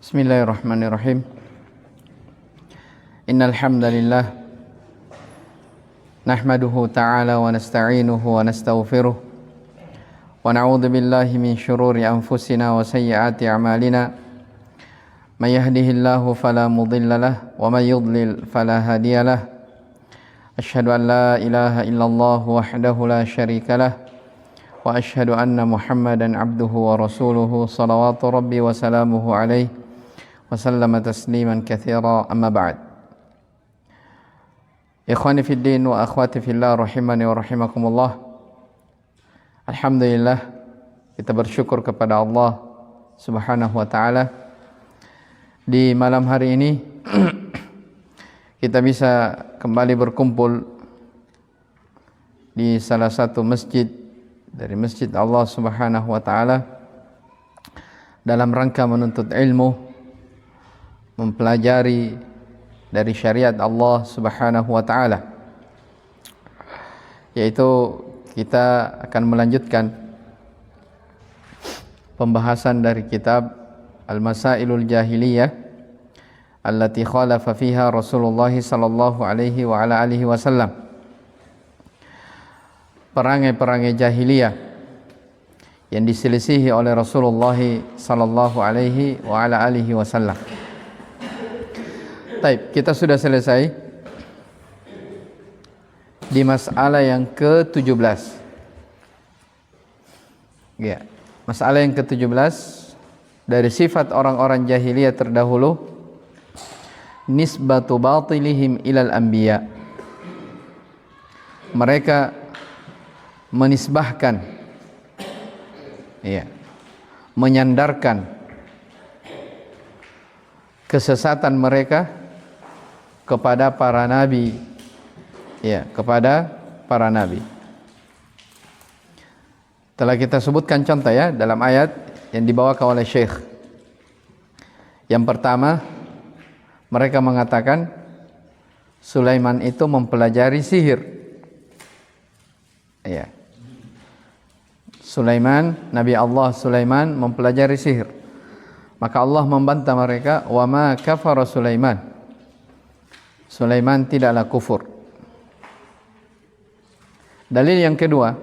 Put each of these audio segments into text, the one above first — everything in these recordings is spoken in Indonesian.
Bismillahirrahmanirrahim. Innal hamdalillah nahmaduhu ta'ala wa nasta'inuhu wa nastaghfiruh wa na'udzu billahi min shururi anfusina wa sayyiati a'malina. May yahdihillahu fala mudilla lahu wa may yudlil fala hadiya lahu. Asyhadu an la ilaha illallah wahdahu la syarika lahu wa asyhadu anna Muhammadan abduhu wa rasuluhu salawatu rabbi wa salamuhu alaihi wa sallama tasliman katsira, amma ba'd. Ikhwani fid din wa akhwati fillah rahimani wa rahimakumullah. Alhamdulillah, kita bersyukur kepada Allah Subhanahu wa taala di malam hari ini kita bisa kembali berkumpul di salah satu masjid dari masjid Allah Subhanahu wa taala dalam rangka menuntut ilmu, mempelajari dari syariat Allah Subhanahu wa taala, yaitu kita akan melanjutkan pembahasan dari kitab Al-Masailul Jahiliyah allati khalafa fiha Rasulullah sallallahu alaihi wa ala alihi wasallam. Perangai-perangai jahiliyah yang diselisihi oleh Rasulullah sallallahu alaihi wa ala alihi wasallam. Baik, kita sudah selesai di masalah yang ke-17. Ya, masalah yang ke-17 dari sifat orang-orang jahiliyah terdahulu, nisbatu batilihim ilal anbiya. Mereka menisbahkan, menyandarkan kesesatan mereka kepada para nabi, kepada para nabi. Telah kita sebutkan contoh dalam ayat yang dibawakan oleh Syekh. Yang pertama, mereka mengatakan Sulaiman itu mempelajari sihir. Sulaiman, Nabi Allah Sulaiman mempelajari sihir. Maka Allah membantah mereka, wa ma kafara Sulaiman. Sulaiman tidaklah kufur. Dalil yang kedua,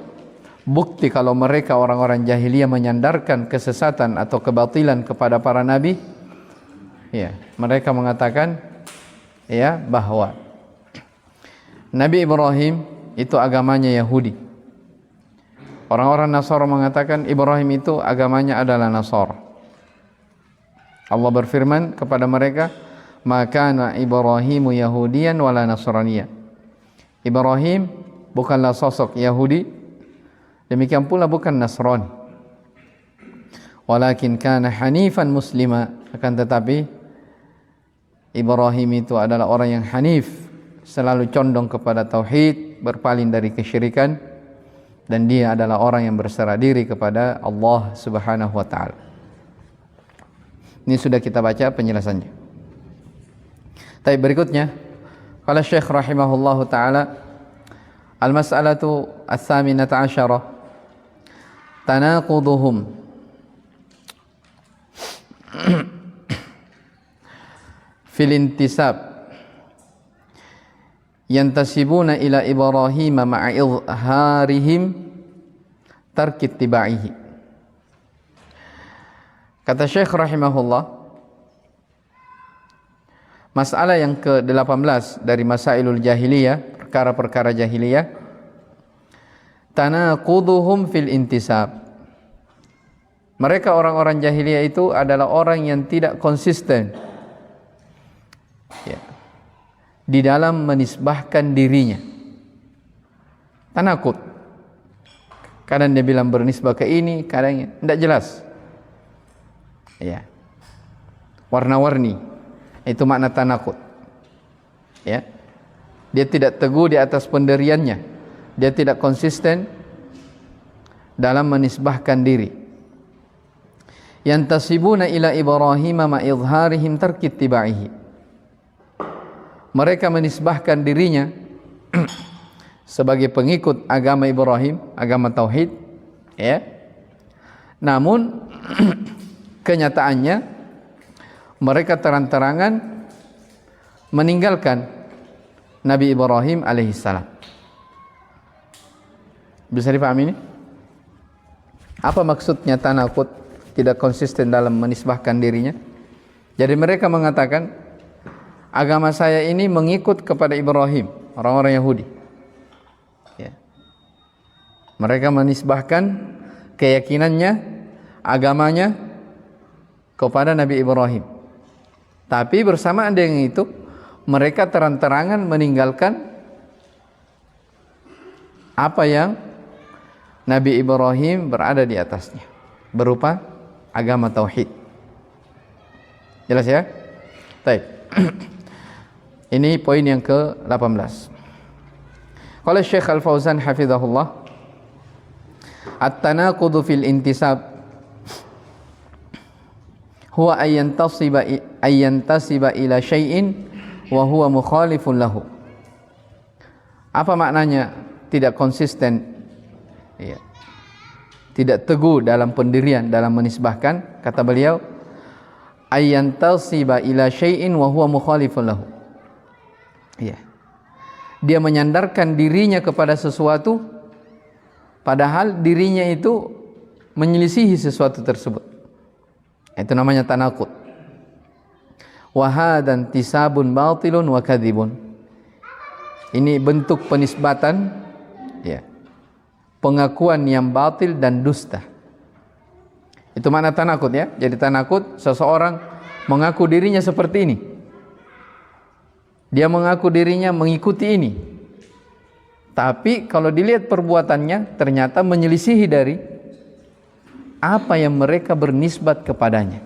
bukti kalau mereka orang-orang jahiliyah menyandarkan kesesatan atau kebatilan kepada para nabi. Mereka mengatakan bahwa Nabi Ibrahim itu agamanya Yahudi. Orang-orang Nasara mengatakan Ibrahim itu agamanya adalah Nasara. Allah berfirman kepada mereka, "Maka Ibrahimu Yahudiyan wala Nasraniya." Ibrahim bukanlah sosok Yahudi, demikian pula bukan Nasrani. Walakin kana hanifan muslima, akan tetapi Ibrahim itu adalah orang yang hanif, selalu condong kepada tauhid, berpaling dari kesyirikan, dan dia adalah orang yang berserah diri kepada Allah Subhanahu wa taala. Ini sudah kita baca penjelasannya. Tapi berikutnya, qala Syekh rahimahullahu taala, al-mas'alatu ats-tsaminata 'asyarah tanaquduhum fil intisab yantasibuna ila Ibrahim ma'a izharihim tark ittiba'ihi. Kata Syekh rahimahullah, masalah yang ke-18 dari masailul jahiliyah, perkara-perkara jahiliyah, tanaquduhum fil intisab. Mereka orang-orang jahiliyah itu adalah orang yang tidak konsisten di dalam menisbahkan dirinya. Tanaqud. Kadang dia bilang bernisbah ke ini, kadang tidak jelas. Warna-warni. Itu makna tanaqud. Dia tidak teguh di atas pendiriannya. Dia tidak konsisten dalam menisbahkan diri. Yantasibuna ila Ibrahim ma izharihim tark ittiba'ihi. Mereka menisbahkan dirinya sebagai pengikut agama Ibrahim, agama tauhid, Namun kenyataannya mereka terang-terangan meninggalkan Nabi Ibrahim alaihissalam. Bisa dipahami ini? Apa maksudnya tanakut, tidak konsisten dalam menisbahkan dirinya? Jadi mereka mengatakan, agama saya ini mengikut kepada Ibrahim, orang-orang Yahudi. Ya. Mereka menisbahkan keyakinannya, agamanya kepada Nabi Ibrahim. Tapi bersamaan dengan itu, mereka terang-terangan meninggalkan apa yang Nabi Ibrahim berada di atasnya, berupa agama tauhid. Jelas ya? Baik. Ini poin yang ke-18. Qala Syekh Al-Fauzan hafizahullah, at-tanaqudu fil intisab huwa ayyantasiba ila syai'in wa huwa mukhalifun lahu. Apa maknanya tidak konsisten, ya, tidak teguh dalam pendirian, dalam menisbahkan? Kata beliau, ayyantasiba ila syai'in wa huwa mukhalifun lahu. Ya. Dia menyandarkan dirinya kepada sesuatu padahal dirinya itu menyelisihi sesuatu tersebut. Itu namanya tanaqud. Wa hadan tisabun batilun wa kadzibun. Ini bentuk penisbatan, ya, pengakuan yang batil dan dusta. Itu makna tanaqud, ya. Jadi tanaqud, seseorang mengaku dirinya seperti ini. Dia mengaku dirinya mengikuti ini. Tapi kalau dilihat perbuatannya ternyata menyelisihi dari apa yang mereka bernisbat kepadanya.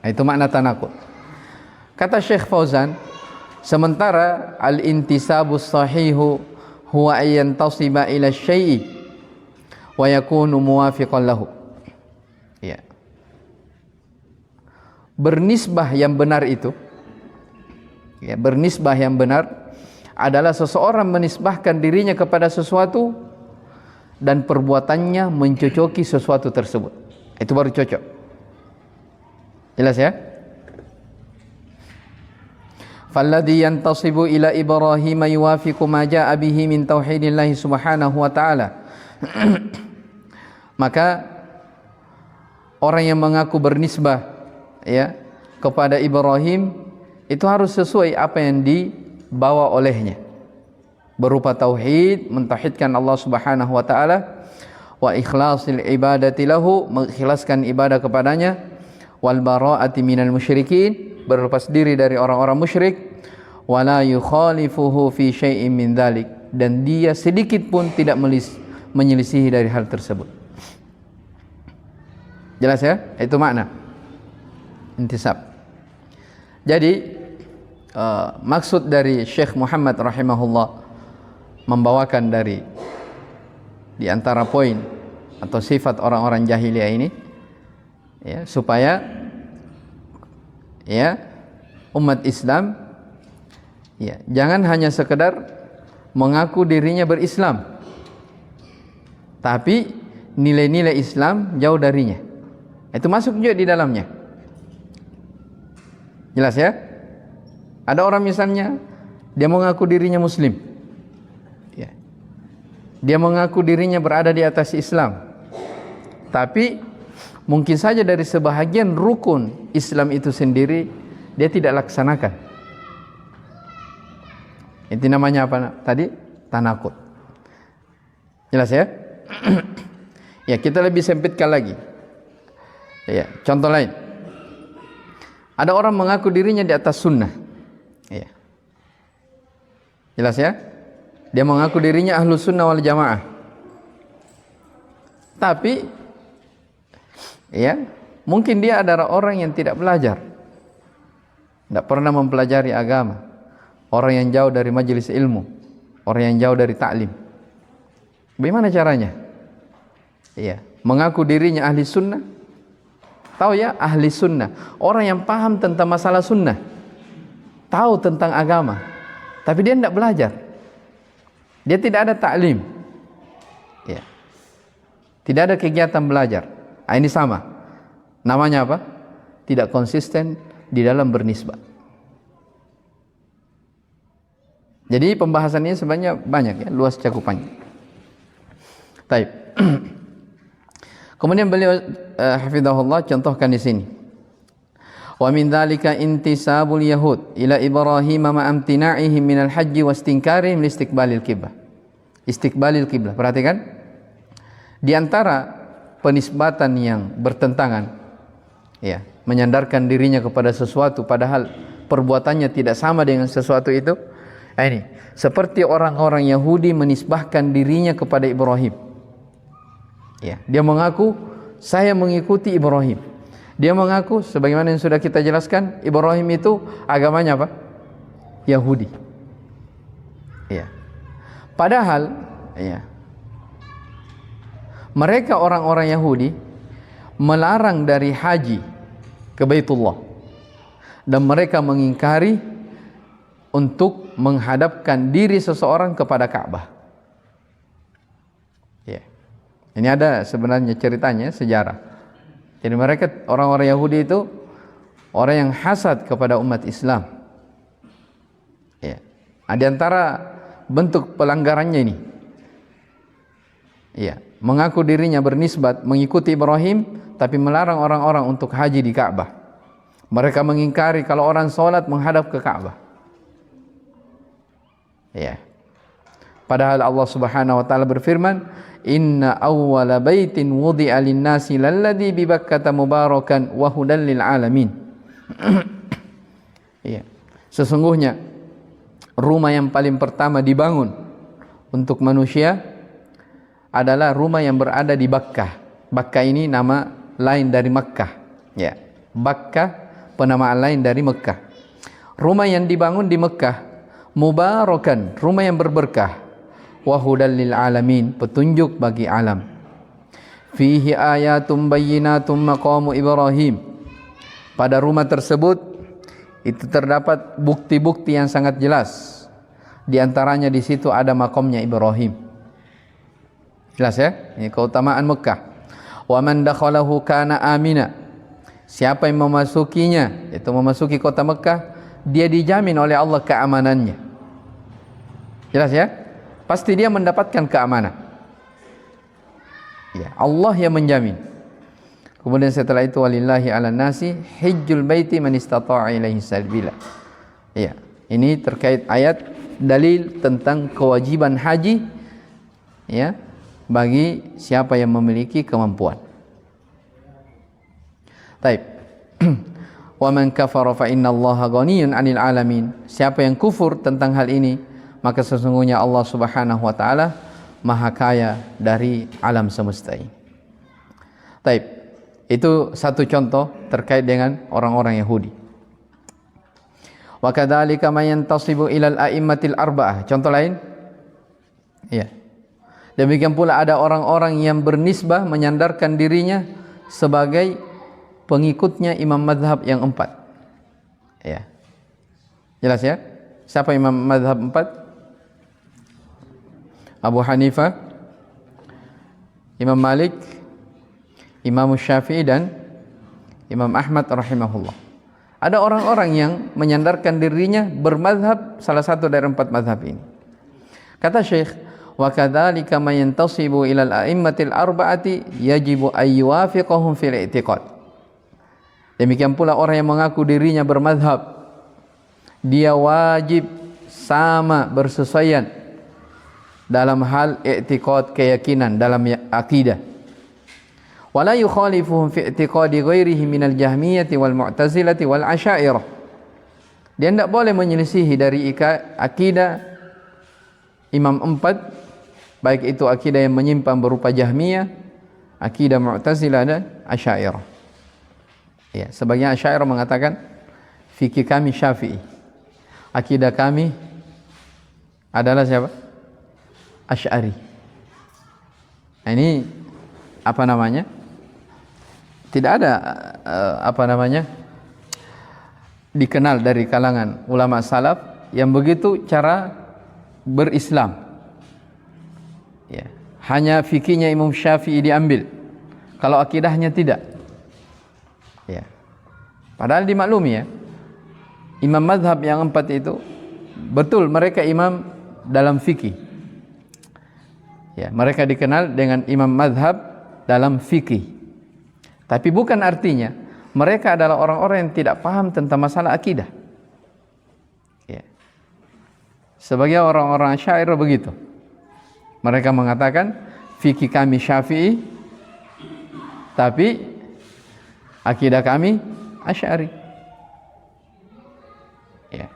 Itu makna tanaqud. Kata Syekh Fauzan, sementara al-intisabus sahihu huwa ayyantasiba ila syai'i wa yakunu muwafiqan lahu. Ya. Bernisbah yang benar itu, ya, bernisbah yang benar adalah seseorang menisbahkan dirinya kepada sesuatu dan perbuatannya mencocoki sesuatu tersebut. Itu baru cocok. Jelas ya? Falladhi yantasibu ila Ibrahim yuwafiqu ma jaa bihi min tauhidillahi subhanahu wa ta'ala. Maka orang yang mengaku bernisbah, ya, kepada Ibrahim itu harus sesuai apa yang dibawa olehnya, berupa tauhid, mentauhidkan Allah Subhanahu wa taala, wa ikhlasil ibadati lahu, mengikhlaskan ibadah kepadanya, wal bara'ati minal musyrikin, berlepas diri dari orang-orang musyrik, wala yukhalifuhu fi syai'in min dzalik, dan dia sedikit pun tidak menyelisihi dari hal tersebut. Jelas ya? Itu makna intisab. Jadi maksud dari Syekh Muhammad rahimahullah membawakan dari di antara poin atau sifat orang-orang jahiliyah ini, ya, supaya, ya, umat Islam, ya, jangan hanya sekedar mengaku dirinya berislam, tapi nilai-nilai Islam jauh darinya. Itu masuk juga di dalamnya. Jelas ya? Ada orang misalnya dia mengaku dirinya muslim, ya, dia mengaku dirinya berada di atas Islam, tapi mungkin saja dari sebahagian rukun Islam itu sendiri dia tidak laksanakan. Itu namanya apa tadi? Tanaqud. Jelas ya? Ya, kita lebih sempitkan lagi. Ya, contoh lain. Ada orang mengaku dirinya di atas sunnah. Ya. Jelas ya? Dia mengaku dirinya ahlu sunnah wal jamaah. Tapi, ya, mungkin dia adalah orang yang tidak belajar, tidak pernah mempelajari agama, orang yang jauh dari majelis ilmu, orang yang jauh dari taklim. Bagaimana caranya? Iya, mengaku dirinya ahli sunnah. Tahu ya, ahli sunnah, orang yang paham tentang masalah sunnah, tahu tentang agama, tapi dia tidak belajar, dia tidak ada taklim, ya, tidak ada kegiatan belajar. Ini sama, namanya apa? tidak konsisten di dalam bernisbah. Jadi pembahasan ini sebenarnya banyak ya, luas cakupannya. Taib. Kemudian beliau hafizahullah contohkan di sini. Wa min dzalika intisabul yahud ila Ibrahim ma amtina'ihim minal hajji wastinkarihim liistiqbalil qiblah. Istiqbalil qiblah. Perhatikan. Di antara penisbatan yang bertentangan, ya, menyandarkan dirinya kepada sesuatu padahal perbuatannya tidak sama dengan sesuatu itu. Ini seperti orang-orang Yahudi menisbahkan dirinya kepada Ibrahim. Ya, dia mengaku saya mengikuti Ibrahim. Dia mengaku sebagaimana yang sudah kita jelaskan, Ibrahim itu agamanya apa? Yahudi. Ya. Padahal, ya, mereka orang-orang Yahudi melarang dari haji ke Baitullah dan mereka mengingkari untuk menghadapkan diri seseorang kepada Ka'bah. Ya. Ini ada sebenarnya ceritanya, sejarah. Jadi mereka orang-orang Yahudi itu orang yang hasad kepada umat Islam. Ya. Di antara bentuk pelanggarannya ini, ya, mengaku dirinya bernisbat mengikuti Ibrahim tapi melarang orang-orang untuk haji di Ka'bah. Mereka mengingkari kalau orang sholat menghadap ke Ka'bah. Ya. Padahal Allah Subhanahu wa taala berfirman, "Inna awwala baitin wudi'a lin-nasi lalladzi bi Bakkah mubarakan wa hudal lil alamin." Ya. Sesungguhnya rumah yang paling pertama dibangun untuk manusia adalah rumah yang berada di Bakkah. Bakkah ini nama lain dari Makkah. Ya. Bakkah penamaan lain dari Mekah. Rumah yang dibangun di Mekah mubarakan, rumah yang berberkah, wa hudal lil alamin, petunjuk bagi alam. Fihi ayatum bayyinatum maqamu Ibrahim. Pada rumah tersebut itu terdapat bukti-bukti yang sangat jelas. Di antaranya di situ ada makamnya Ibrahim. Jelas ya? Ini keutamaan Mekah. Wa man dakhalahu kana amina. Siapa yang memasukinya, itu memasuki kota Mekah, dia dijamin oleh Allah keamanannya. Jelas ya? Pasti dia mendapatkan keamanan. Ya, Allah yang menjamin. Kemudian setelah itu walillahi 'alan nasi hajjul baiti man istata'a ilaihi sabila. Ya, ini terkait ayat dalil tentang kewajiban haji, ya, bagi siapa yang memiliki kemampuan. Taib. Wa man kafara fa innallaha ghaniyyun 'anil 'alamin. Siapa yang kufur tentang hal ini, maka sesungguhnya Allah Subhanahu wa taala maha kaya dari alam semesta ini. Taib. Itu satu contoh terkait dengan orang-orang Yahudi. Wa kadzalika may yantasibu ilal a'immatil arba'ah. Contoh lain? Ya. Demikian pula ada orang-orang yang bernisbah menyandarkan dirinya sebagai pengikutnya imam mazhab yang 4. Ya. Jelas ya? Siapa imam mazhab 4? Abu Hanifah, Imam Malik, Imam Syafi'i dan Imam Ahmad rahimahullah. Ada orang-orang yang menyandarkan dirinya bermazhab salah satu dari 4 mazhab ini. Kata Syekh, wa kadzalika man yantasibu ilal a'immatil arba'ati yajibu ayyuwafiqahum fil i'tiqad. Demikian pula orang yang mengaku dirinya bermazhab, dia wajib sama bersesuaian dalam hal i'tiqad, keyakinan, dalam akidah. Wala yukhalifuhum fi i'tiqadi ghairihi minal jahmiyati wal mu'tazilati wal asy'ariyah. Dia tidak boleh menyelisihi dari akidah imam 4, baik itu akidah yang menyimpang berupa Jahmiyah, akidah Mu'tazilah dan Asy'ariyah. Ya, sebagian Asy'ariyah mengatakan fikih kami Syafi'i. Akidah kami adalah siapa? Asy'ari. Nah, ini apa namanya? Tidak ada dikenal dari kalangan ulama salaf yang begitu cara berislam. Ya, hanya fikihnya Imam Syafi'i diambil. Kalau akidahnya tidak. Ya. Padahal dimaklumi ya, imam mazhab yang 4 itu betul mereka imam dalam fikih. Ya, mereka dikenal dengan imam mazhab dalam fikih. Tapi bukan artinya mereka adalah orang-orang yang tidak paham tentang masalah akidah. Ya. Sebagai orang-orang Asy'ariyah begitu. Mereka mengatakan fikih kami Syafi'i, tapi akidah kami Asy'ari. Ya.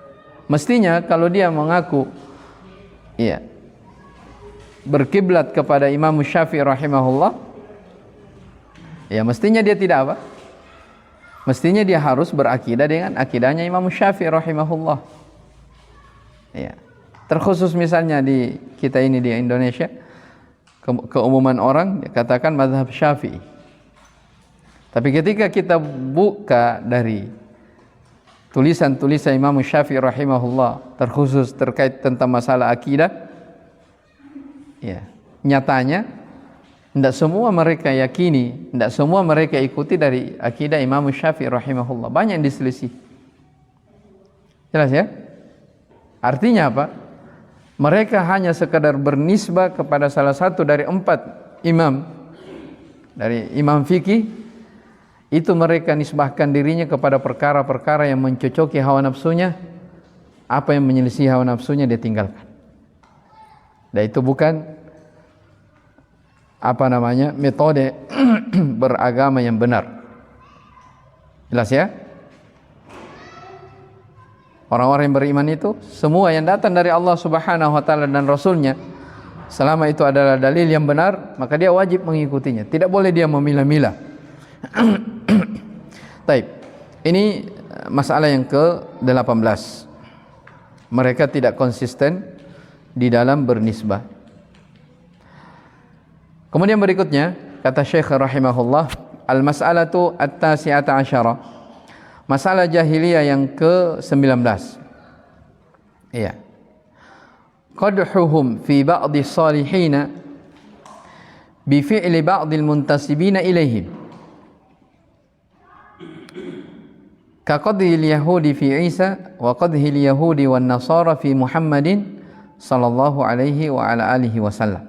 Mestinya kalau dia mengaku ya berkiblat kepada Imam Syafi'i rahimahullah, ya mestinya dia tidak apa? Mestinya dia harus berakidah dengan akidahnya Imam Syafi'i rahimahullah. Ya. Terkhusus misalnya di kita ini di Indonesia, keumuman orang katakan mazhab Syafi'i. Tapi ketika kita buka dari tulisan-tulisan Imam Syafi'i rahimahullah terkhusus terkait tentang masalah akidah, ya, nyatanya tidak semua mereka yakini, tidak semua mereka ikuti dari akidah Imam Syafi'i rahimahullah. Banyak yang diselisih. Jelas ya? Artinya apa? Mereka hanya sekadar bernisbah kepada salah satu dari 4 imam dari imam fikih. Itu mereka nisbahkan dirinya kepada perkara-perkara yang mencocoki hawa nafsunya. Apa yang menyelisih hawa nafsunya dia tinggalkan. Dan itu bukan metode beragama yang benar. Jelas ya? Orang-orang yang beriman itu semua yang datang dari Allah Subhanahu wa taala dan Rasulnya, selama itu adalah dalil yang benar, maka dia wajib mengikutinya. Tidak boleh dia memilah-milah. Taib. Ini masalah yang ke-18. Mereka tidak konsisten di dalam bernisbah. Kemudian berikutnya kata Syekh rahimahullah, al-mas'alatu at-tasi'ata asyara. Masalah jahiliyah yang ke-19. Iya. Qadhuhum fi ba'di salihina bi fi'li ba'dil muntasibina ilaihim. Ka qadhil yahudi fi Isa wa qadhil yahudi wan nasara fi Muhammadin sallallahu alaihi wa ala alihi wasallam.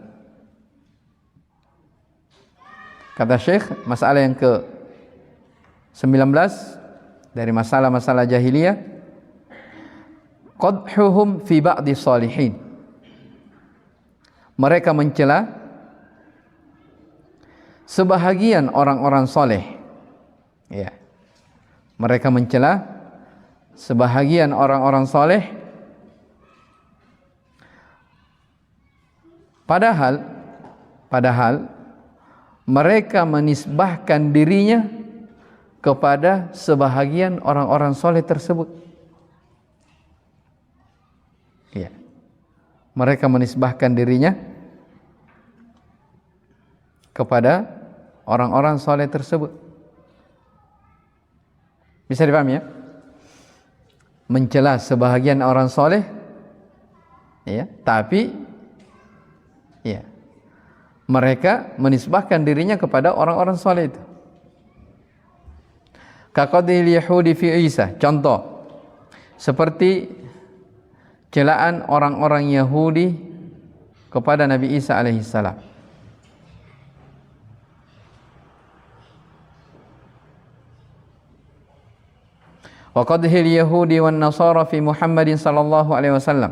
Kata Syekh, masalah yang ke-19 dari masalah-masalah jahiliyah, qadhuhum fi ba'di salihin. Mereka mencela sebahagian orang-orang soleh. Ya. Mereka mencela sebahagian orang-orang soleh, padahal mereka menisbahkan dirinya kepada sebahagian orang-orang soleh tersebut. Ya. Mereka menisbahkan dirinya kepada orang-orang soleh tersebut. Bisa dipahami ya? Mencela sebahagian orang soleh, ya, tapi ya, mereka menisbahkan dirinya kepada orang-orang soleh itu. Kaqadil yahudi fi Isa. Contoh, seperti celaan orang-orang Yahudi kepada Nabi Isa alaihissalam. Wa qadhil yahudi wan nasara fi Muhammadin sallallahu alaihi wasallam.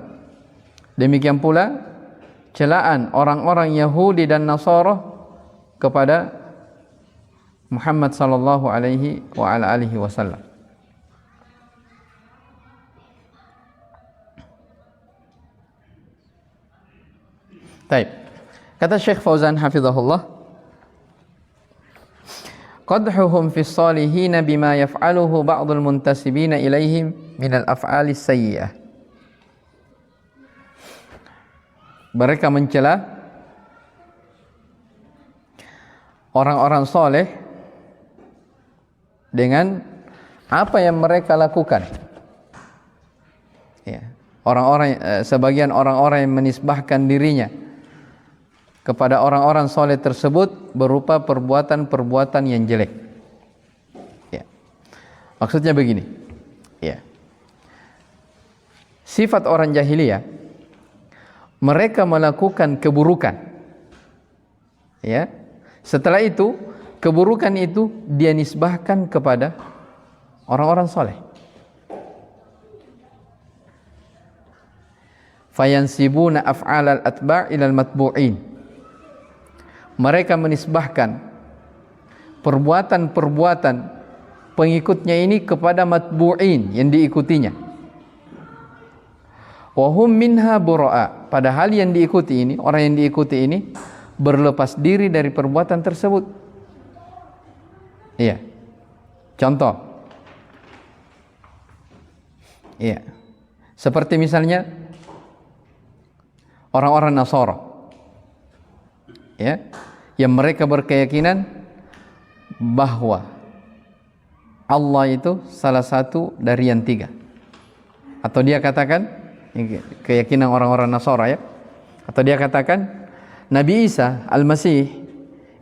Demikian pula celaan orang-orang Yahudi dan Nasara kepada Muhammad sallallahu alaihi wa ala alihi wasallam. Baik. Kata Syekh Fauzan hafizahullah, qadhuhum fi salihin bima yaf'aluhu ba'dul muntasibina ilaihim min al-af'ali sayyi'ah. Mereka mencela orang-orang soleh dengan apa yang mereka lakukan. Ya. Sebagian orang-orang yang menisbahkan dirinya kepada orang-orang soleh tersebut berupa perbuatan-perbuatan yang jelek. Ya. Maksudnya begini, ya. Sifat orang jahiliyah, mereka melakukan keburukan, ya. Setelah itu keburukan itu dia nisbahkan kepada orang-orang soleh. Fayansibuna af'alal atba' ilal matbu'in. Mereka menisbahkan perbuatan-perbuatan pengikutnya ini kepada matbu'in, yang diikutinya. Wa hum minha bura'a. Padahal yang diikuti ini, orang yang diikuti ini berlepas diri dari perbuatan tersebut. Iya. Contoh. Iya. Seperti misalnya orang-orang Nasara. Ya, yang mereka berkeyakinan bahwa Allah itu salah satu dari yang tiga. Atau dia katakan, keyakinan orang-orang Nasara ya, atau dia katakan Nabi Isa Al-Masih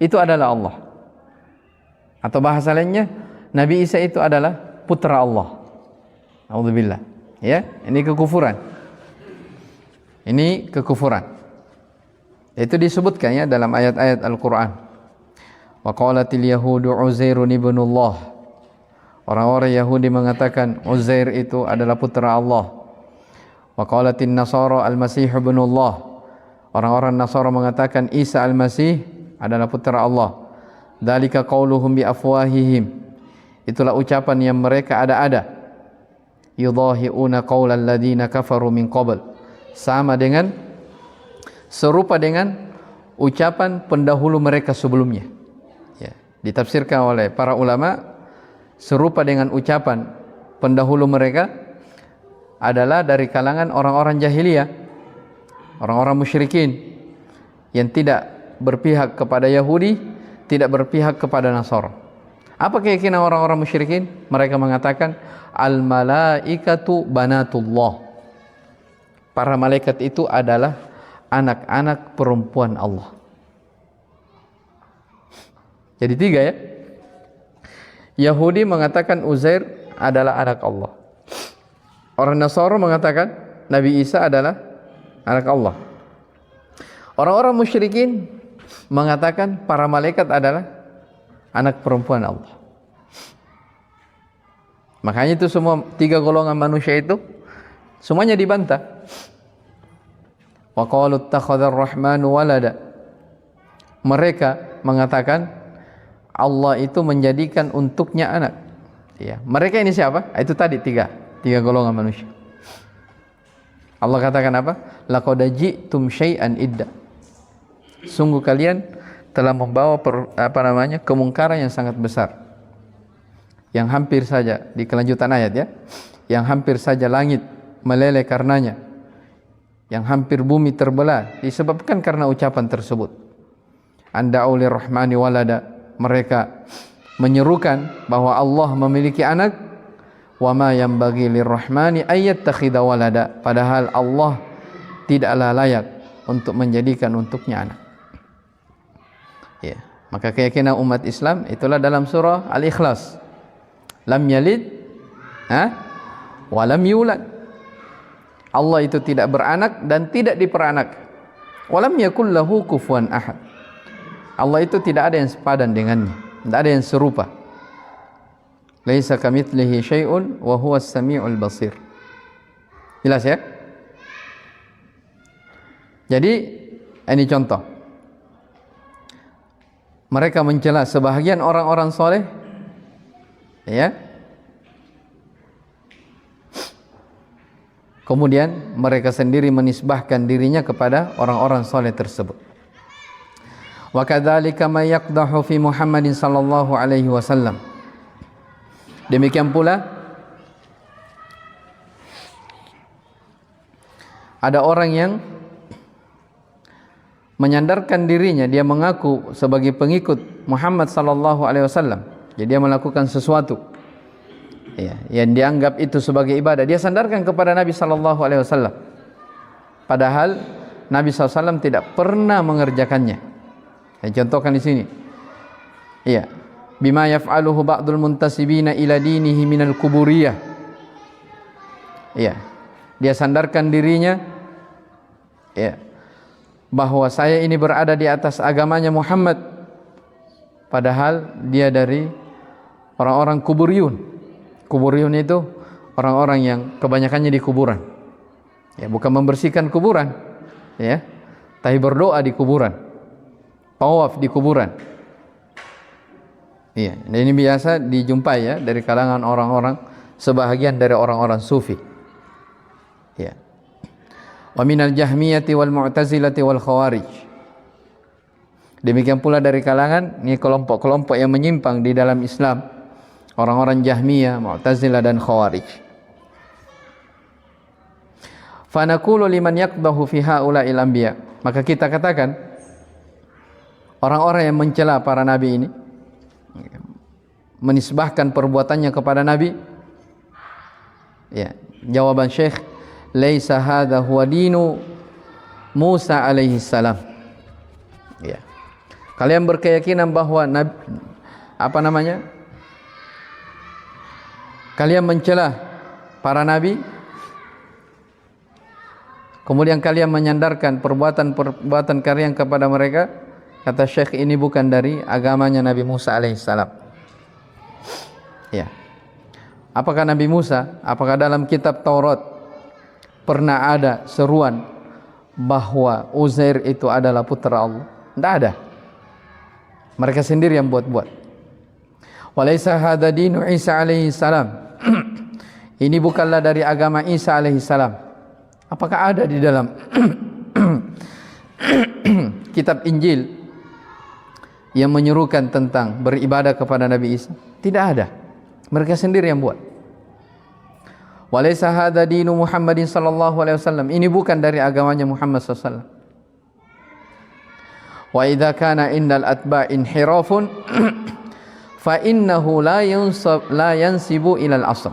itu adalah Allah. Atau bahasa lainnya, Nabi Isa itu adalah putra Allah. A'udzubillah. Ya, ini kekufuran. Ini kekufuran. Itu disebutkan ya dalam ayat-ayat Al-Quran. Wa qalatil yahudu Uzairun ibnullah. Orang-orang Yahudi mengatakan Uzair itu adalah putra Allah. Wa qalatin Nasara al-Masih ibnullah. Orang-orang Nasara mengatakan Isa al-Masih adalah putra Allah. Dzalika qauluhum bi afwahihim. Itulah ucapan yang mereka ada-ada. Yudhahi'una qaulal ladzina kafaru min qabl. Serupa dengan ucapan pendahulu mereka sebelumnya. Ya, ditafsirkan oleh para ulama serupa dengan ucapan pendahulu mereka adalah dari kalangan orang-orang jahiliyah, orang-orang musyrikin yang tidak berpihak kepada Yahudi, tidak berpihak kepada Nasara. Apa keyakinan orang-orang musyrikin? Mereka mengatakan al-malaikatu banatullah. Para malaikat itu adalah anak-anak perempuan Allah. Jadi tiga ya. Yahudi mengatakan Uzair adalah anak Allah. Orang Nasara mengatakan Nabi Isa adalah anak Allah. Orang-orang musyrikin mengatakan para malaikat adalah anak perempuan Allah. Makanya itu semua tiga golongan manusia itu semuanya dibantah. Wa qalu ittakhadhar rahmanu walada. Mereka mengatakan Allah itu menjadikan untuknya anak. Ya, mereka ini siapa? Itu tadi tiga golongan manusia. Allah katakan apa? Laqad ji'tum syai'an idda. Sungguh kalian telah membawa kemungkaran yang sangat besar. Yang hampir saja di kelanjutan ayat ya, yang hampir saja langit meleleh karenanya. Yang hampir bumi terbelah disebabkan karena ucapan tersebut. Anda'u lirrahmani walada. Mereka menyerukan bahwa Allah memiliki anak. Wa ma yanbaghi lirrahmani ayyattakhidha walada. Padahal Allah tidaklah layak untuk menjadikan untuknya anak. Ya, maka keyakinan umat Islam itulah dalam surah Al-Ikhlas. Lam yalid wa lam yulad. Allah itu tidak beranak dan tidak diperanak. Walam yakul lahu kufuwan ahad. Allah itu tidak ada yang sepadan dengannya, tidak ada yang serupa. Laisa kamitslihi syai'un wa huwas samiul basir. Jelas ya? Jadi ini contoh. Mereka mencela sebahagian orang-orang soleh, ya. Kemudian mereka sendiri menisbahkan dirinya kepada orang-orang soleh tersebut. Wa kadzalika may yaqdahu fi Muhammadin sallallahu alaihi wasallam. Demikian pula ada orang yang menyandarkan dirinya, dia mengaku sebagai pengikut Muhammad sallallahu alaihi wasallam. Jadi dia melakukan sesuatu ya, yang dianggap itu sebagai ibadah, dia sandarkan kepada Nabi sallallahu alaihi wasallam. Padahal Nabi sallallahu alaihi wasallam tidak pernah mengerjakannya. Saya contohkan di sini. Iya. bima yaf'aluhu ba'dul muntasibina ila dinihi minal kuburiyah. Ya, dia sandarkan dirinya ya, bahwa saya ini berada di atas agamanya Muhammad, padahal dia dari orang-orang kuburiyun. Kuburiyun itu orang-orang yang kebanyakannya di kuburan. Ya, bukan membersihkan kuburan, ya, tapi berdoa di kuburan, tawaf di kuburan. Iya, dan ini biasa dijumpai ya dari kalangan orang-orang, sebahagian dari orang-orang sufi. Ya. Wa minal jahmiyati wal mu'tazilati wal khawarij. Demikian pula dari kalangan ini kelompok-kelompok yang menyimpang di dalam Islam, orang-orang Jahmiyah, Mu'tazilah dan Khawarij. Fa naqulu liman yaqdahu fi haula'il anbiya. Maka kita katakan orang-orang yang mencela para nabi ini, menisbahkan perbuatannya kepada nabi, ya, jawaban Syekh, laisa hadza huwa dinu Musa alaihi salam. Ya. Kalian berkeyakinan bahwa nabi, kalian mencela para nabi, kemudian kalian menyandarkan perbuatan kalian kepada mereka. Kata Syekh, ini bukan dari agamanya Nabi Musa alaihissalam. Ya. Apakah Nabi Musa, apakah dalam kitab Taurat pernah ada seruan bahwa Uzair itu adalah putra Allah? Tidak ada. Mereka sendiri yang buat-buat. Walaysa hadza dinu Isa alaihissalam. Ini bukanlah dari agama Isa alaihissalam. Apakah ada di dalam kitab Injil yang menyerukan tentang beribadah kepada Nabi Isa? Tidak ada. Mereka sendiri yang buat. Walaysa hadza dinu Muhammadin sallallahu alaihi wasallam. Ini bukan dari agamanya Muhammad sallallahu alaihi wasallam. Wa idza kana indal atba'in hirafun fa innahu la yansibu ilal asl.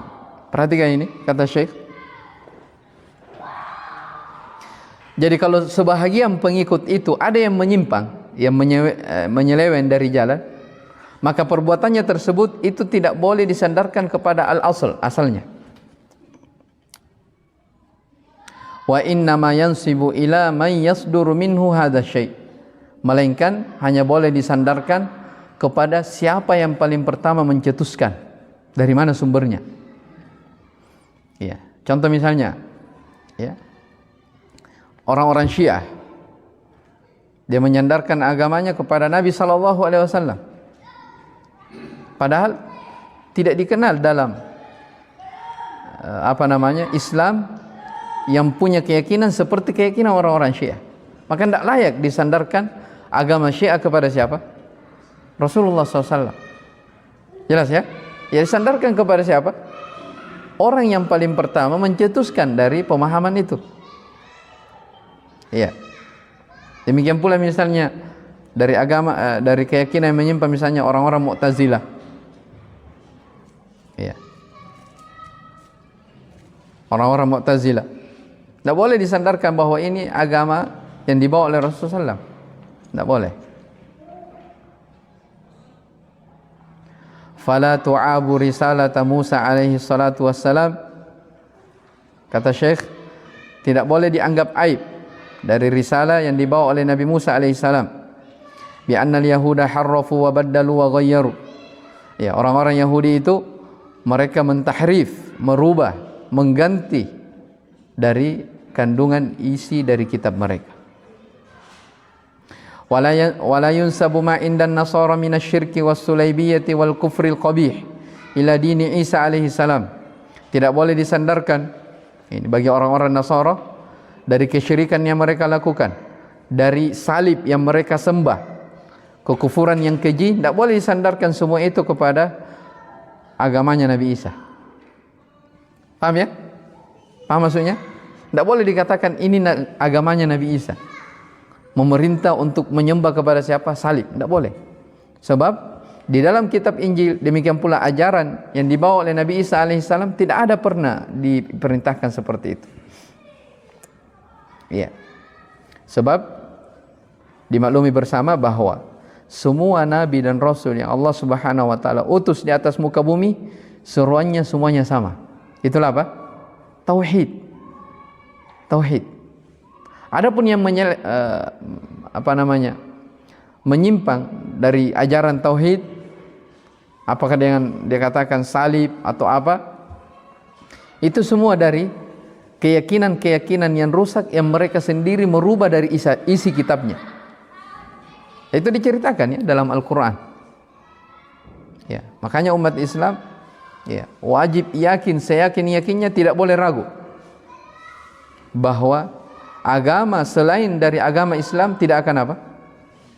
Perhatikan ini kata Syekh. Jadi kalau sebahagian pengikut itu ada yang menyimpang, yang menyeleweng dari jalan, maka perbuatannya tersebut itu tidak boleh disandarkan kepada al-asl, asalnya. Wa inna ma yansibu ila man yasduru minhu hadha syai'. Melainkan hanya boleh disandarkan kepada siapa yang paling pertama mencetuskan, dari mana sumbernya. Ya, contoh misalnya, ya, orang-orang Syiah, dia menyandarkan agamanya kepada Nabi sallallahu alaihi wasallam. Padahal tidak dikenal dalam Islam yang punya keyakinan seperti keyakinan orang-orang Syiah. Maka tidak layak disandarkan agama Syiah kepada siapa? Rasulullah SAW. Jelas ya? Ya, disandarkan kepada siapa? Orang yang paling pertama mencetuskan dari pemahaman itu. Iya. Demikian pula misalnya dari agama, dari keyakinan yang menyimpang, misalnya orang-orang Mu'tazilah. Iya. Orang-orang Mu'tazilah. Tidak boleh disandarkan bahwa ini agama yang dibawa oleh Rasulullah SAW. Tidak boleh. Fala tu'abu risalata Musa alaihi salatu wassalam. Kata Syekh, tidak boleh dianggap aib dari risalah yang dibawa oleh Nabi Musa alaihi salam. Bi anna al-yahuda harrafu wa baddalu wa ghayyaru. Ya, orang-orang Yahudi itu mereka mentahrif, merubah, mengganti dari kandungan isi dari kitab mereka. Wala yunsabu ma indan nasara minasyirki was-sulaibiyyati wal kufril qabih ila dini Isa alaihi salam. Tidak boleh disandarkan ini bagi orang-orang Nasara dari kesyirikan yang mereka lakukan, dari salib yang mereka sembah, kekufuran yang keji. Tidak boleh disandarkan semua itu kepada agamanya Nabi Isa. Paham ya? Paham maksudnya? Tidak boleh dikatakan ini agamanya Nabi Isa, memerintah untuk menyembah kepada siapa? Salib. Tidak boleh. Sebab di dalam kitab Injil, demikian pula ajaran yang dibawa oleh Nabi Isa alaihissalam, tidak ada pernah diperintahkan seperti itu. Ya. Sebab dimaklumi bersama bahwa semua nabi dan rasul yang Allah Subhanahu wa taala utus di atas muka bumi, seruannya semuanya sama. Itulah apa? Tauhid. Tauhid. Adapun yang menyimpang dari ajaran tauhid, apakah dengan dia katakan salib atau apa, itu semua dari keyakinan-keyakinan yang rusak yang mereka sendiri merubah dari isi kitabnya. Itu diceritakan ya dalam Al-Quran. Ya, makanya umat Islam ya wajib yakin, seyakin-yakinnya, tidak boleh ragu bahwa agama selain dari agama Islam tidak akan apa?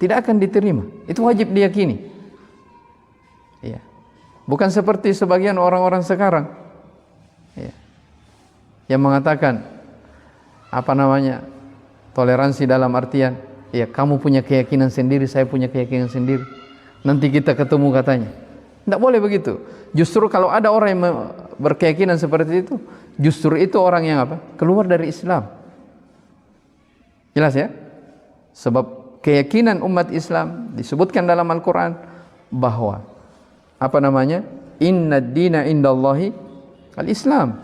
Tidak akan diterima. Itu wajib diyakini. Ya. Bukan seperti sebagian orang-orang sekarang ya, yang mengatakan toleransi dalam artian ya kamu punya keyakinan sendiri, saya punya keyakinan sendiri, nanti kita ketemu katanya. Tidak boleh begitu. Justru kalau ada orang yang berkeyakinan seperti itu, justru itu orang yang apa? Keluar dari Islam. Jelas ya? Sebab keyakinan umat Islam disebutkan dalam Al-Quran bahwa inna ad-dina indallahi al-Islam.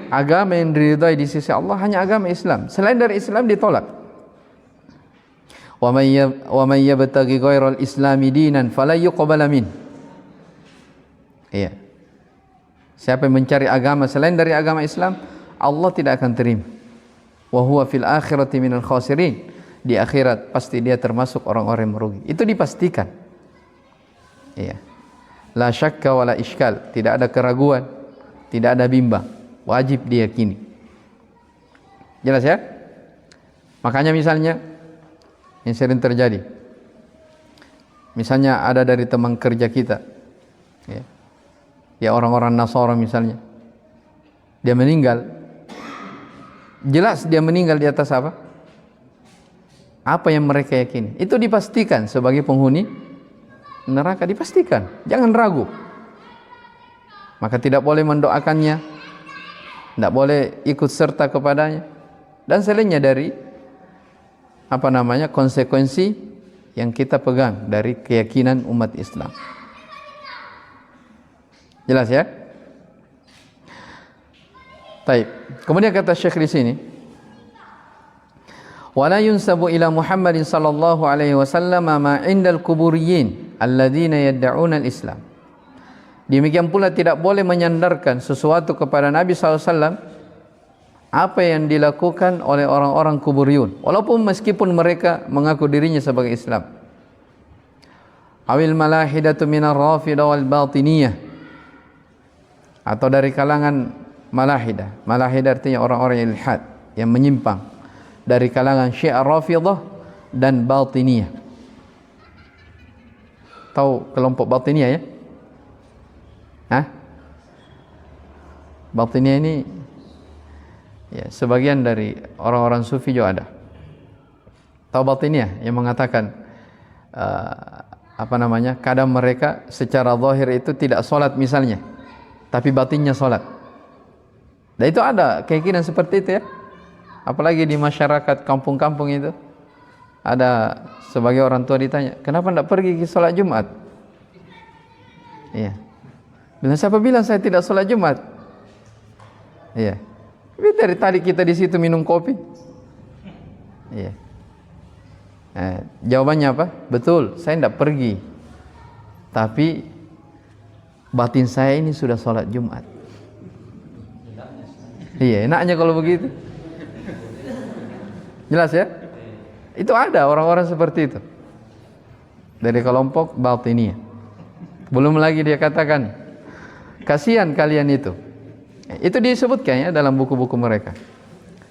Agama yang diridhai di sisi Allah hanya agama Islam. Selain dari Islam ditolak. Wa may yabtaghi ghairal islami dinan fala yuqbala min. Iya. Siapa yang mencari agama selain dari agama Islam, Allah tidak akan terima. Wa huwa fil akhirati minal khasirin. Di akhirat pasti dia termasuk orang-orang yang merugi. Itu dipastikan. Iya. La syakka wala iskal, tidak ada keraguan, tidak ada bimbang. Wajib diyakini. Jelas ya? Makanya misalnya yang sering terjadi, misalnya ada dari teman kerja kita ya orang-orang Nasara misalnya, dia meninggal, jelas dia meninggal di atas apa yang mereka yakini, itu dipastikan sebagai penghuni neraka, dipastikan, jangan ragu. Maka tidak boleh mendoakannya, tidak boleh ikut serta kepadanya, dan selainnya dari konsekuensi yang kita pegang dari keyakinan umat Islam. Jelas ya? Baik. Kemudian kata Syekh di sini, wala yunsabu ila Muhammadin sallallahu alaihi wasallam ma indal kuburiyyin alladzina yad'una al-Islam. Demikian pula tidak boleh menyandarkan sesuatu kepada Nabi SAW apa yang dilakukan oleh orang-orang kuburiyun, walaupun meskipun mereka mengaku dirinya sebagai Islam. Awil malahidatu minar rafidah wal batiniyah, atau dari kalangan malahidah. Malahidah artinya orang-orang yang ilhad, yang menyimpang, dari kalangan Syiah Rafidah dan Batiniyah. Tahu kelompok Batiniyah ya? Batiniyah ini ya sebagian dari orang-orang sufi juga ada. Tahu Batiniyah yang mengatakan kadang mereka secara zahir itu tidak sholat misalnya, tapi batinnya sholat. Dan itu ada keyakinan seperti itu ya. Apalagi di masyarakat kampung-kampung itu, ada sebagai orang tua ditanya, kenapa tidak pergi ke sholat Jumat? Iya. Siapa bilang saya tidak sholat Jumat? Iya. Tapi dari tadi kita di situ minum kopi. Iya. Jawabannya apa? Betul, saya tidak pergi. Tapi batin saya ini sudah sholat Jumat. Iya, enaknya kalau begitu. Jelas ya? Itu ada orang-orang seperti itu dari kelompok Batiniyah. Belum lagi dia katakan, kasihan kalian itu. Itu disebutkan ya dalam buku-buku mereka.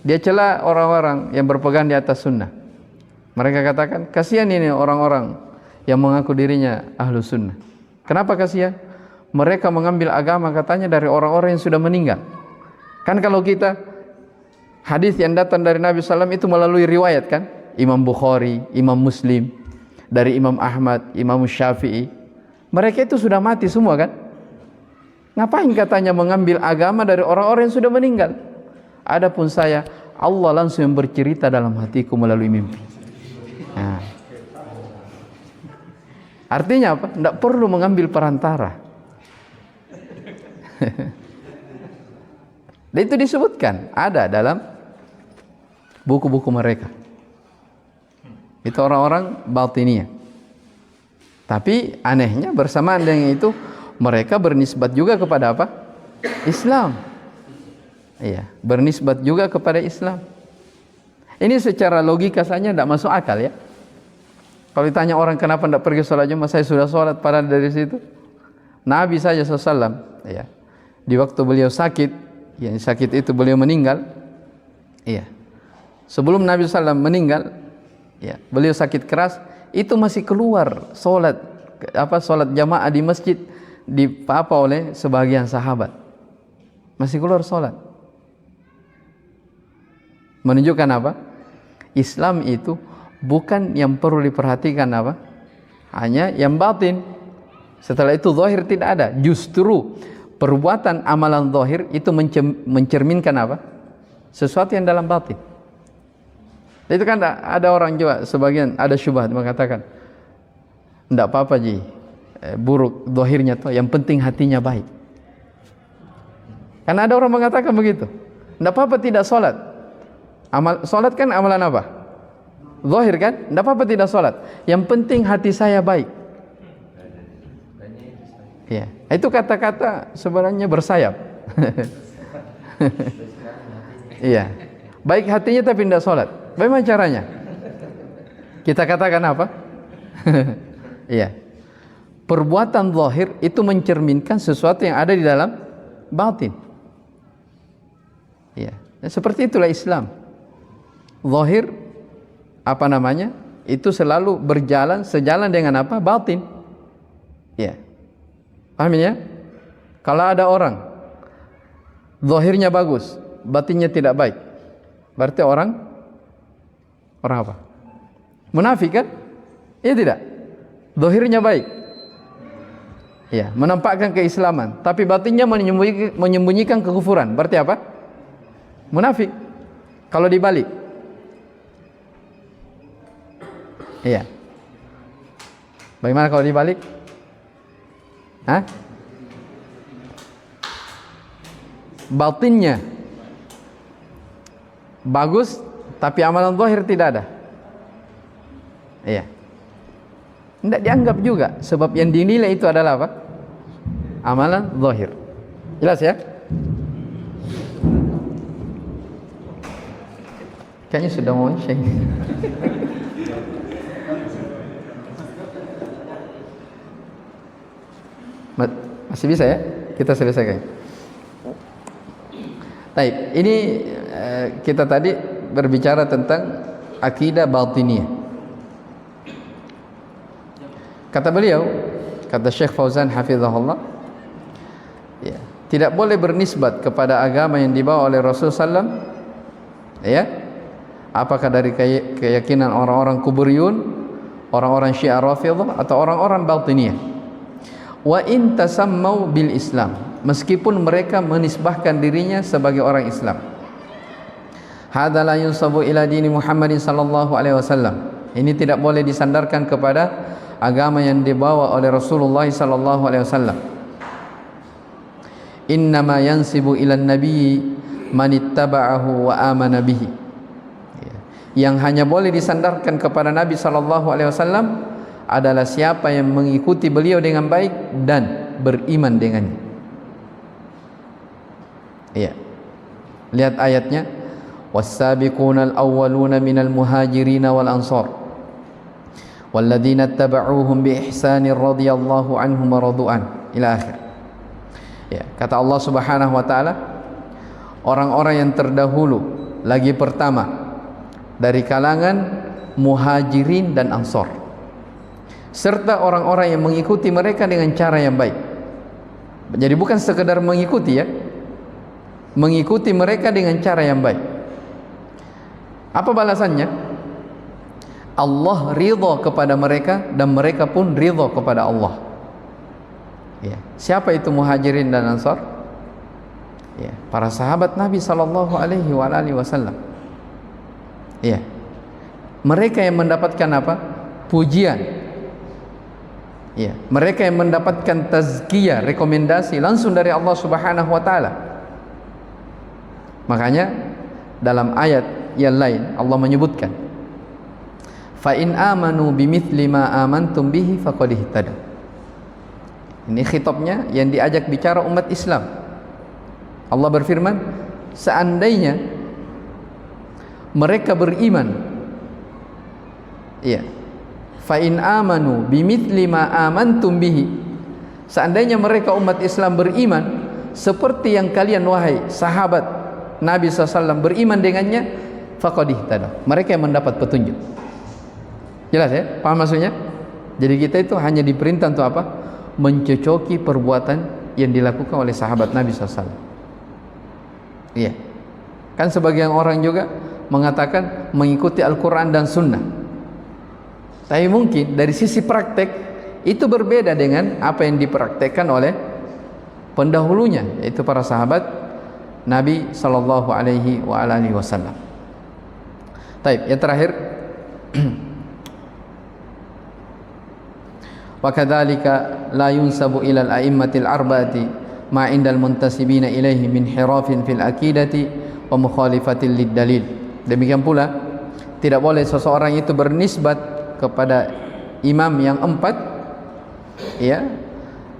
Dia cela orang-orang yang berpegang di atas sunnah. Mereka katakan, kasihan ini orang-orang yang mengaku dirinya ahlu sunnah. Kenapa kasihan? Mereka mengambil agama katanya dari orang-orang yang sudah meninggal. Kan kalau kita, hadis yang datang dari Nabi SAW itu melalui riwayat kan? Imam Bukhari, Imam Muslim, dari Imam Ahmad, Imam Syafi'i. Mereka itu sudah mati semua kan? Ngapain katanya mengambil agama dari orang-orang yang sudah meninggal? Adapun saya, Allah langsung yang bercerita dalam hatiku melalui mimpi. Nah, Artinya apa? Tidak perlu mengambil perantara. Dan itu disebutkan ada dalam buku-buku mereka. Itu orang-orang Batiniyah. Tapi anehnya bersamaan dengan itu mereka bernisbat juga kepada apa? Islam. Iya, bernisbat juga kepada Islam. Ini secara logika saja tidak masuk akal ya. Kalau ditanya orang kenapa tidak pergi sholat Jumat, saya sudah sholat padahal dari situ. Nabi saja SAW, ya, di waktu beliau sakit, yang sakit itu beliau meninggal, iya. Sebelum Nabi SAW meninggal, ya, beliau sakit keras, itu masih keluar sholat jamaah di masjid oleh sebagian sahabat, masih keluar sholat. Menunjukkan apa? Islam itu bukan yang perlu diperhatikan apa? Hanya yang batin. Setelah itu zahir tidak ada. Justru perbuatan amalan zahir itu mencerminkan apa? Sesuatu yang dalam batin. Itu kan ada orang juga sebagian ada syubhat mengatakan tidak apa-apa ji, buruk zahirnya toh, yang penting hatinya baik. Karena ada orang mengatakan begitu. Tidak apa-apa tidak sholat. Sholat kan amalan apa? Zahir kan? Tidak apa-apa tidak sholat. Yang penting hati saya baik. Ya, itu kata-kata sebenarnya bersayap. Iya, baik hatinya tapi tidak sholat. Bagaimana caranya? Kita katakan apa? Iya, perbuatan zahir itu mencerminkan sesuatu yang ada di dalam batin. Iya, seperti itulah Islam. Zahir itu selalu berjalan sejalan dengan apa? Batin. Iya. Paham ya? Kalau ada orang zahirnya bagus, batinnya tidak baik, berarti orang apa? Munafik kan? Iya tidak? Zahirnya baik, ya, menampakkan keislaman, tapi batinnya menyembunyikan kekufuran, berarti apa? Munafik. Kalau dibalik, iya. Bagaimana kalau dibalik? Hah? Batinnya bagus tapi amalan zahir tidak ada. Iya. Tidak dianggap juga sebab yang dinilai itu adalah apa? Amalan zahir. Jelas ya? Kayaknya sudah mau share. Masih bisa ya? Kita selesaikan. Baik, ini kita tadi berbicara tentang akidah batiniyah. Kata beliau, kata Syekh Fauzan hafizahullah, ya, tidak boleh bernisbat kepada agama yang dibawa oleh Rasulullah SAW, ya, apakah dari keyakinan orang-orang kuburiyun, orang-orang Syiah Rafidhah atau orang-orang batiniyah. Wa in tasammau bil Islam, meskipun mereka menisbahkan dirinya sebagai orang Islam. Hadza la yunsabu ila dini Muhammadin sallallahu alaihi wasallam. Ini tidak boleh disandarkan kepada agama yang dibawa oleh Rasulullah sallallahu alaihi wasallam. Innama yansibu ila nabi man ittaba'ahu wa amana bihi. Yang hanya boleh disandarkan kepada Nabi sallallahu alaihi wasallam adalah siapa yang mengikuti beliau dengan baik dan beriman dengannya. Iya. Lihat ayatnya, was-sabiqunal awwaluna minal muhajirin wal ansar walladzina ittaba'uuhum bi ihsanin radhiyallahu anhum wa radu'an ila akhir. Ya, kata Allah Subhanahu wa taala, orang-orang yang terdahulu lagi pertama dari kalangan muhajirin dan ansar, serta orang-orang yang mengikuti mereka dengan cara yang baik. Jadi bukan sekedar mengikuti ya, mengikuti mereka dengan cara yang baik. Apa balasannya? Allah ridha kepada mereka dan mereka pun ridha kepada Allah. Ya. Siapa itu muhajirin dan ansar? Ya, para sahabat Nabi sallallahu alaihi wasallam. Ya. Mereka yang mendapatkan apa? Pujian Ya, mereka yang mendapatkan tazkiyah, rekomendasi langsung dari Allah Subhanahu wa taala. Makanya dalam ayat yang lain Allah menyebutkan, fa in amanu bimithli ma amantum bihi faqad ihtadaw. Ini khitabnya yang diajak bicara umat Islam. Allah berfirman, seandainya mereka beriman, iya, fa in amanu bimithli ma amantum bihi, seandainya mereka umat Islam beriman seperti yang kalian wahai sahabat Nabi SAW beriman dengannya, faqad ihtadaw, mereka yang mendapat petunjuk. Jelas ya, paham maksudnya? Jadi kita itu hanya diperintah untuk apa? Mencocoki perbuatan yang dilakukan oleh sahabat Nabi SAW. Iya, kan sebagian orang juga mengatakan mengikuti Al-Quran dan Sunnah, tapi mungkin dari sisi praktek itu berbeda dengan apa yang dipraktekkan oleh pendahulunya, yaitu para sahabat Nabi sallallahu alaihi wasallam. Baik, yang terakhir, wa kadzalika la yunsabu ila al-a'immatil arba'ati ma indal muntasibina ilaihi min hirafin fil aqidati wa mukhalifatil lid dalil. Demikian pula tidak boleh seseorang itu bernisbat kepada imam yang empat, ya,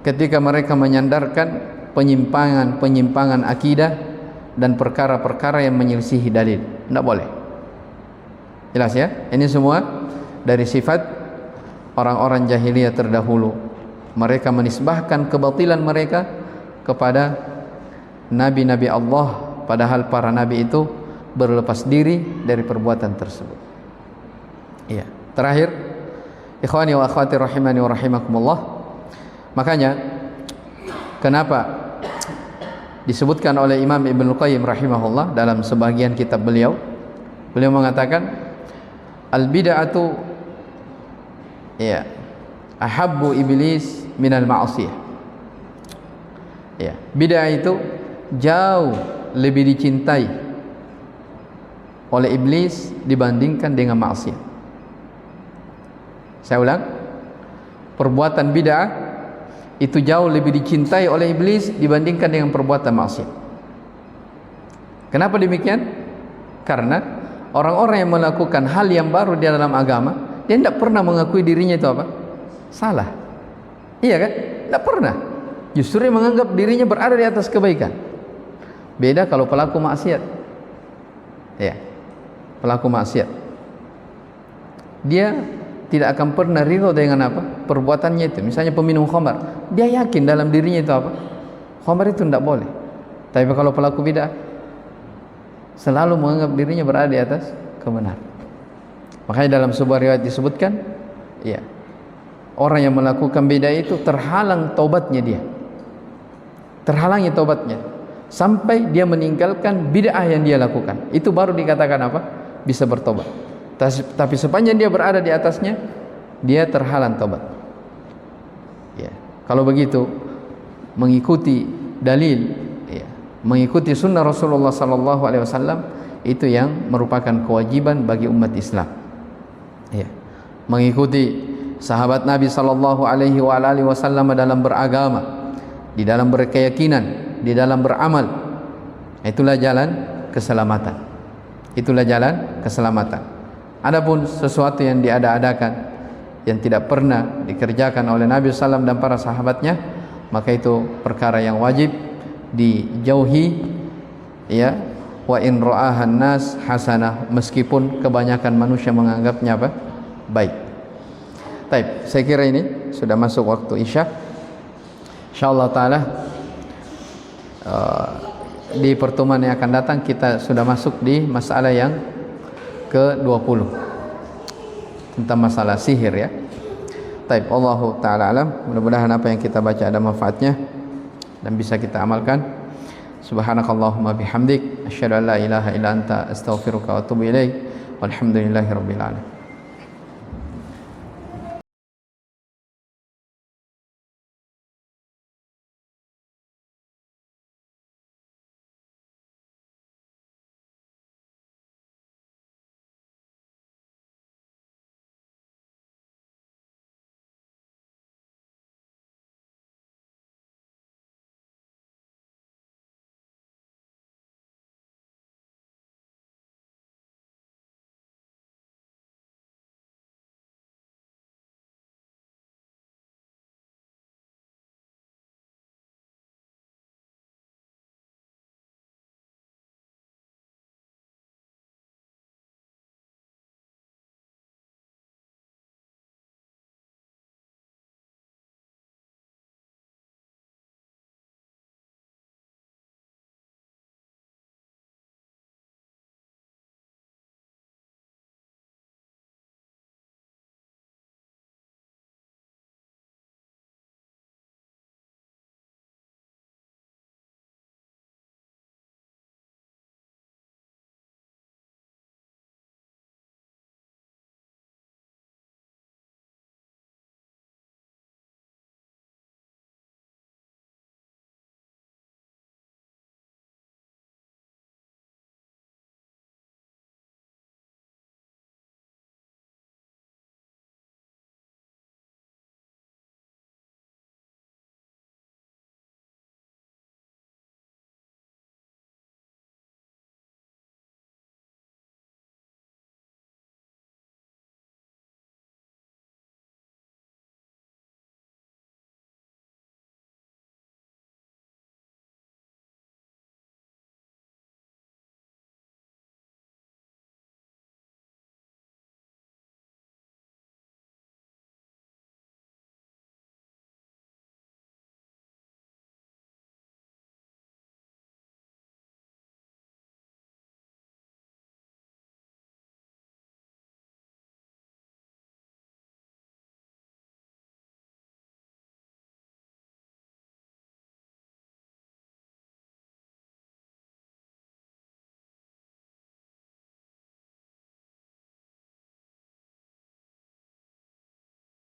ketika mereka menyandarkan penyimpangan akidah dan perkara-perkara yang menyelisihi dalil. Tidak boleh. Jelas ya? Ini semua dari sifat orang-orang jahiliyah terdahulu. Mereka menisbahkan kebatilan mereka kepada nabi-nabi Allah, padahal para nabi itu berlepas diri dari perbuatan tersebut. Iya. Terakhir, ikhwani wa akhwati rahimani wa rahimakumullah, makanya kenapa disebutkan oleh Imam Ibnu Qayyim rahimahullah dalam sebagian kitab beliau mengatakan al-bid'atu, ya, ahabbu iblis minal ma'asiyah. Ya, bid'ah itu jauh lebih dicintai oleh iblis dibandingkan dengan maksiat. Saya ulang, perbuatan bid'ah itu jauh lebih dicintai oleh iblis dibandingkan dengan perbuatan maksiat. Kenapa demikian? Karena orang-orang yang melakukan hal yang baru di dalam agama, dia tidak pernah mengakui dirinya itu apa? Salah. Iya kan? Tidak pernah. Justru dia menganggap dirinya berada di atas kebaikan. Beda kalau pelaku maksiat. Ya, pelaku maksiat, dia tidak akan pernah ridho dengan apa? Perbuatannya itu. Misalnya peminum khamar, dia yakin dalam dirinya itu apa? Khamar itu tidak boleh. Tapi kalau pelaku bid'ah, selalu menganggap dirinya berada di atas kebenaran. Makanya dalam sebuah riwayat disebutkan, ya, orang yang melakukan bid'ah itu terhalang taubatnya dia. Terhalangi taubatnya sampai dia meninggalkan bid'ah yang dia lakukan. Itu baru dikatakan apa? Bisa bertobat. Tapi sepanjang dia berada di atasnya, dia terhalang taubat. Ya, kalau begitu mengikuti dalil, ya, mengikuti sunnah Rasulullah sallallahu alaihi wasallam itu yang merupakan kewajiban bagi umat Islam. Ya, mengikuti sahabat Nabi sallallahu alaihi wasallam dalam beragama, di dalam berkeyakinan, di dalam beramal. Itulah jalan keselamatan. Itulah jalan keselamatan. Adapun sesuatu yang diada-adakan, yang tidak pernah dikerjakan oleh Nabi SAW dan para sahabatnya, maka itu perkara yang wajib dijauhi, ya, wa in ra'ahan nas hasanah, meskipun kebanyakan manusia menganggapnya apa? Baik. Baik, saya kira ini sudah masuk waktu Isya. Insyaallah taala di pertemuan yang akan datang kita sudah masuk di masalah yang ke-20 tentang masalah sihir, ya. Taib, Allahu ta'ala alam. Mudah-mudahan apa yang kita baca ada manfaatnya dan bisa kita amalkan. Subhanakallahumma bihamdik, asyhadu an la ilaha illa anta, astaghfiruka wa atubu ilaik. Walhamdulillahi rabbil alamin.